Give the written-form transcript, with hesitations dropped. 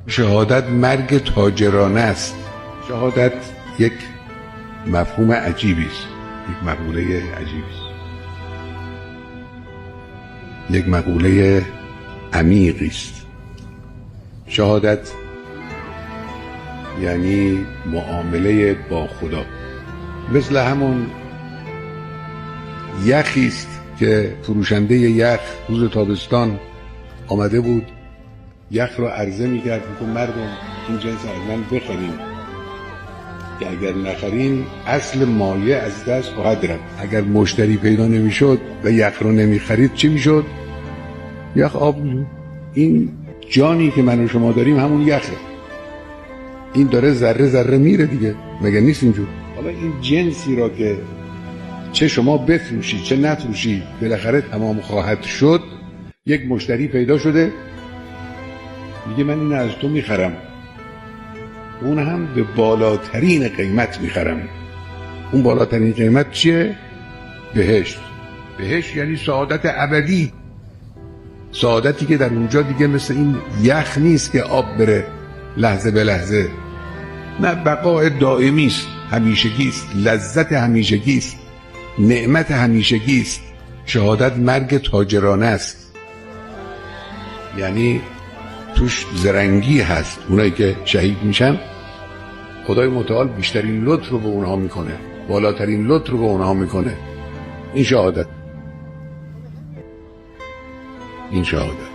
شهادت مرگ تاجرانه است. شهادت یک مفهوم عجیبی است، یک مقوله عجیبی است، یک مقوله عمیقی است. شهادت یعنی معامله با خدا، مثل همون یخی است که فروشنده یخ روز تابستان آمده بود، یخ رو عرضه می‌کرد که مردم این جنس از من بخرین که اگر نخرین اصل مایه از دست خواهد رفت. اگر مشتری پیدا نمیشد و یخ رو نمیخرید چی میشد؟ یخ آب میشد. این جانی که من و شما داریم همون یخه، این داره ذره ذره میره دیگه، مگه نیست اینجور؟ حالا این جنسی را که چه شما بفروشی چه نفروشی بالاخره تمام خواهد شد، یک مشتری پیدا شده میگه من این از تو میخرم، اون هم به بالاترین قیمت میخرم. اون بالاترین قیمت چیه؟ بهشت. بهشت یعنی سعادت ابدی، سعادتی که در اونجا دیگه مثل این یخ نیست که آب بره لحظه به لحظه، نه، بقای دائمی است، همیشگی است، لذت همیشگی است، نعمت همیشگی است. شهادت مرگ تاجرانه است، یعنی توش زرنگی هست. اونایی که شهید میشن خدای متعال بیشترین لطف رو به اونها میکنه، بالاترین لطف رو به اونها میکنه. این شهادت، این شهادت.